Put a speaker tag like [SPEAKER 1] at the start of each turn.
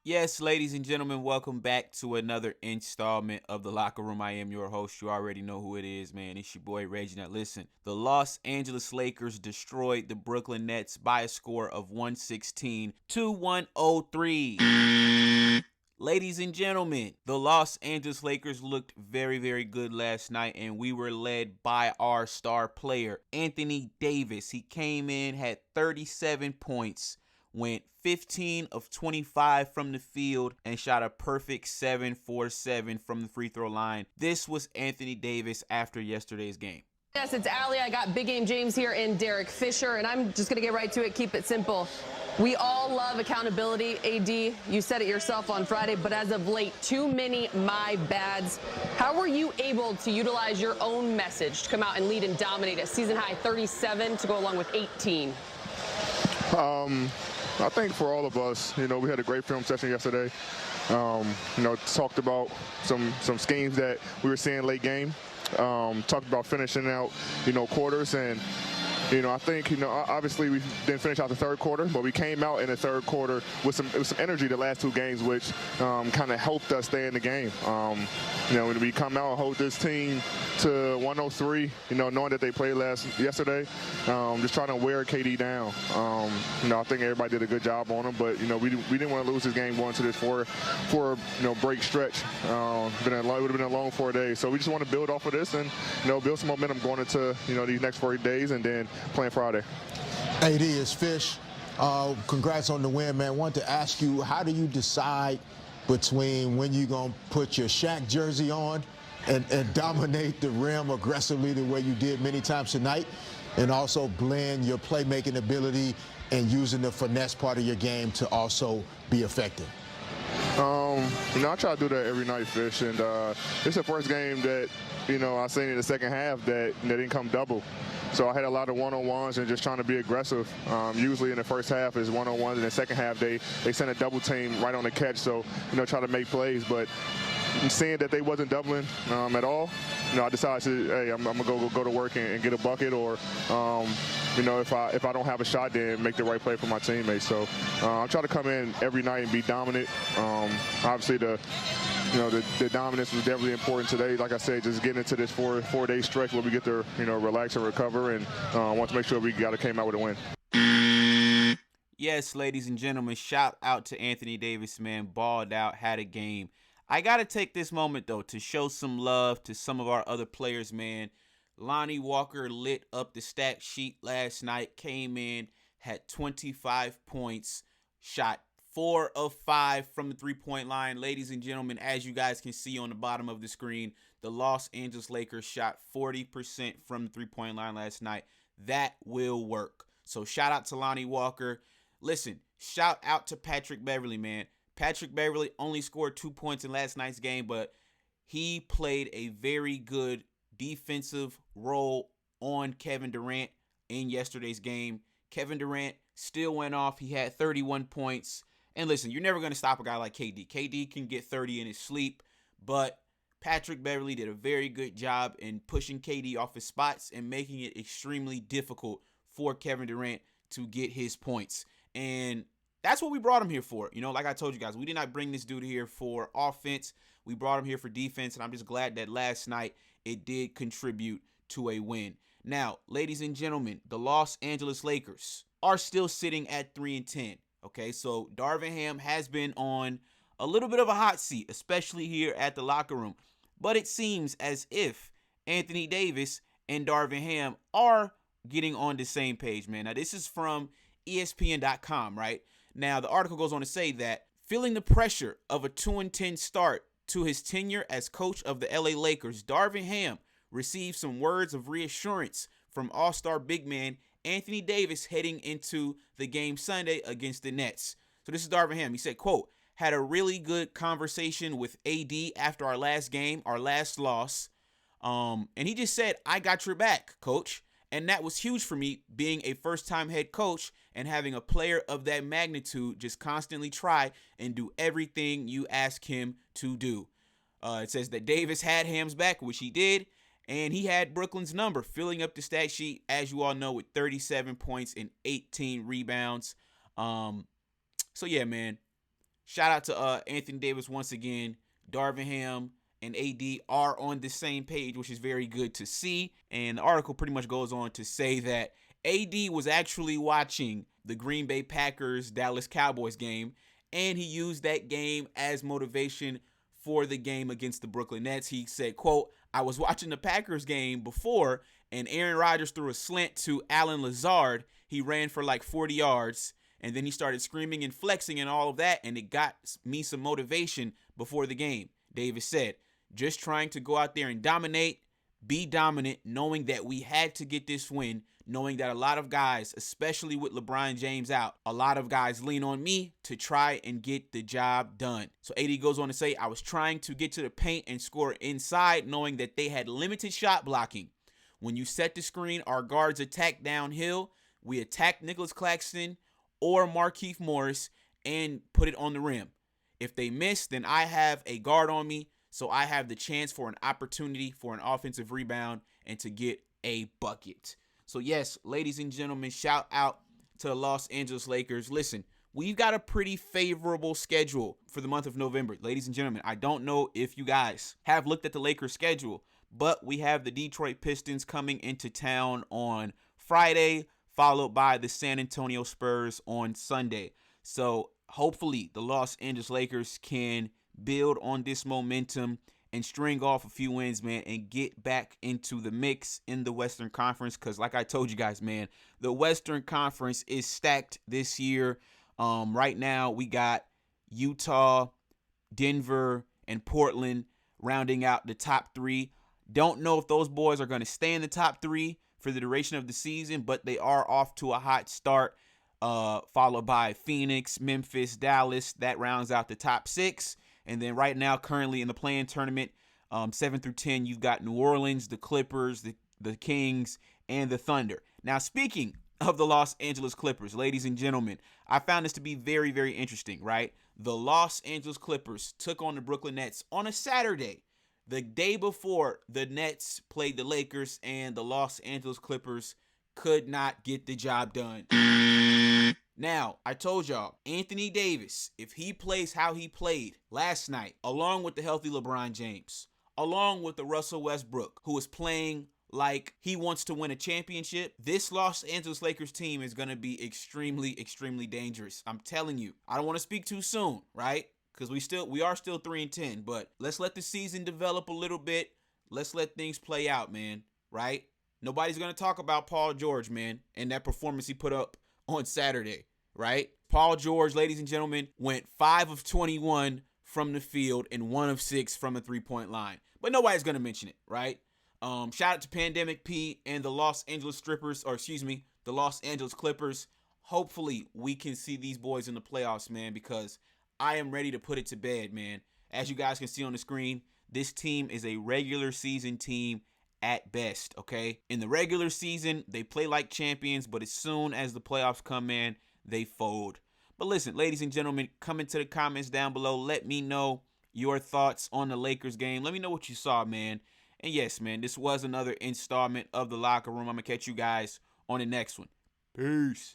[SPEAKER 1] Yes, ladies and gentlemen, welcome back to another installment of The Locker Room. I am your host. You already know who it is, man. It's your boy, Reggie. Now, listen, the Los Angeles Lakers destroyed the Brooklyn Nets by a score of 116 to 103. Ladies and gentlemen, the Los Angeles Lakers looked very, very good last night, and we were led by our star player, Anthony Davis. He came in, had 37 points, went 15 of 25 from the field, and shot a perfect 7 for 7 from the free throw line. This was Anthony Davis after yesterday's game.
[SPEAKER 2] Yes, it's Allie. I got Big Game James here and Derek Fisher, and I'm just going to get right to it, keep it simple. We all love accountability. AD, you said it yourself on Friday, but as of late, too many my bads. How were you able to utilize your own message to come out and lead and dominate a season-high 37 to go along with 18?
[SPEAKER 3] I think for all of us, we had a great film session yesterday. Talked about some schemes that we were seeing late game. Talked about finishing out, quarters, and I think, obviously we didn't finish out the third quarter, but we came out in the third quarter with some energy the last two games, which kind of helped us stay in the game. When we come out and hold this team to 103, knowing that they played yesterday, just trying to wear KD down. I think everybody did a good job on him, but, we didn't want to lose this game going to this four break stretch. It would have been a long 4 days. So we just want to build off of this and, build some momentum going into, these next 40 days and then playing Friday.
[SPEAKER 4] AD is Fish. Congrats on the win, man. I want to ask you, how do you decide between when you're going to put your Shaq jersey on and dominate the rim aggressively the way you did many times tonight, and also blend your playmaking ability and using the finesse part of your game to also be effective?
[SPEAKER 3] I try to do that every night, Fish, and it's the first game that, I seen in the second half that didn't come double. So I had a lot of one-on-ones and just trying to be aggressive. Usually in the first half is one-on-ones, and in the second half they sent a double team right on the catch, so, try to make plays. But seeing that they wasn't doubling at all, I decided to, hey, I'm going to go to work and get a bucket, or, if I don't have a shot, then make the right play for my teammates. So I'm trying to come in every night and be dominant. Obviously the dominance was definitely important today. Like I said, just getting into this four-day stretch where we get to, relax and recover, and want to make sure we came out with a win.
[SPEAKER 1] Yes, ladies and gentlemen, shout out to Anthony Davis, man. Balled out, had a game. I got to take this moment, though, to show some love to some of our other players, man. Lonnie Walker lit up the stat sheet last night, came in, had 25 points, shot 4 of 5 from the three-point line. Ladies and gentlemen, as you guys can see on the bottom of the screen, the Los Angeles Lakers shot 40% from the three-point line last night. That will work. So shout out to Lonnie Walker. Listen, shout out to Patrick Beverley, man. Patrick Beverley only scored 2 points in last night's game, but he played a very good defensive role on Kevin Durant in yesterday's game. Kevin Durant still went off. He had 31 points. And listen, you're never going to stop a guy like KD. KD can get 30 in his sleep, but Patrick Beverley did a very good job in pushing KD off his spots and making it extremely difficult for Kevin Durant to get his points. And that's what we brought him here for. Like I told you guys, we did not bring this dude here for offense. We brought him here for defense, and I'm just glad that last night it did contribute to a win. Now, ladies and gentlemen, the Los Angeles Lakers are still sitting at 3-10. Okay, so Darvin Ham has been on a little bit of a hot seat, especially here at the locker room. But it seems as if Anthony Davis and Darvin Ham are getting on the same page, man. Now, this is from ESPN.com, right? Now, the article goes on to say that feeling the pressure of a 2-10 start to his tenure as coach of the LA Lakers, Darvin Ham received some words of reassurance from all-star big man Anthony Davis heading into the game Sunday against the Nets. So this is Darvin Ham. He said, quote, had a really good conversation with AD after our last game, our last loss. And he just said, I got your back, coach. And that was huge for me, being a first-time head coach and having a player of that magnitude just constantly try and do everything you ask him to do. It says that Davis had Ham's back, which he did, and he had Brooklyn's number, filling up the stat sheet, as you all know, with 37 points and 18 rebounds. So, yeah, man, shout out to Anthony Davis once again. Darvin Ham and AD are on the same page, which is very good to see. And the article pretty much goes on to say that AD was actually watching the Green Bay Packers Dallas Cowboys game, and he used that game as motivation for the game against the Brooklyn Nets. He said, quote, "I was watching the Packers game before, and Aaron Rodgers threw a slant to Allen Lazard. He ran for like 40 yards, and then he started screaming and flexing and all of that, and it got me some motivation before the game." Davis said, "Just trying to go out there and dominate, be dominant, knowing that we had to get this win, knowing that a lot of guys, especially with LeBron James out, a lot of guys lean on me to try and get the job done." So AD goes on to say, "I was trying to get to the paint and score inside, knowing that they had limited shot blocking. When you set the screen, our guards attack downhill. We attack Nicholas Claxton or Markieff Morris and put it on the rim. If they miss, then I have a guard on me, so I have the chance for an opportunity for an offensive rebound and to get a bucket." So yes, ladies and gentlemen, shout out to the Los Angeles Lakers. Listen, we've got a pretty favorable schedule for the month of November. Ladies and gentlemen, I don't know if you guys have looked at the Lakers schedule, but we have the Detroit Pistons coming into town on Friday, followed by the San Antonio Spurs on Sunday. So hopefully the Los Angeles Lakers can build on this momentum and string off a few wins, man, and get back into the mix in the Western Conference. Because like I told you guys, man, the Western Conference is stacked this year. Right now we got Utah, Denver, and Portland rounding out the top three. Don't know if those boys are going to stay in the top three for the duration of the season, but they are off to a hot start, followed by Phoenix, Memphis, Dallas. That rounds out the top six. And then right now, currently in the play-in tournament, 7 through 10, you've got New Orleans, the Clippers, the Kings, and the Thunder. Now, speaking of the Los Angeles Clippers, ladies and gentlemen, I found this to be very, very interesting, right? The Los Angeles Clippers took on the Brooklyn Nets on a Saturday, the day before the Nets played the Lakers, and the Los Angeles Clippers could not get the job done. Now, I told y'all, Anthony Davis, if he plays how he played last night, along with the healthy LeBron James, along with the Russell Westbrook, who is playing like he wants to win a championship, this Los Angeles Lakers team is going to be extremely, extremely dangerous. I'm telling you. I don't want to speak too soon, right? Because we are still 3-10, but let's let the season develop a little bit. Let's let things play out, man, right? Nobody's going to talk about Paul George, man, and that performance he put up on Saturday, right? Paul George, ladies and gentlemen, went 5 of 21 from the field and 1 of 6 from the three-point line. But nobody's going to mention it, right? Shout out to Pandemic P and the Los Angeles the Los Angeles Clippers. Hopefully we can see these boys in the playoffs, man, because I am ready to put it to bed, man. As you guys can see on the screen, this team is a regular season team at best, okay? In the regular season, they play like champions, but as soon as the playoffs come in, they fold. But listen, ladies and gentlemen, come into the comments down below. Let me know your thoughts on the Lakers game. Let me know what you saw, man. And yes, man, this was another installment of The Locker Room. I'm going to catch you guys on the next one. Peace.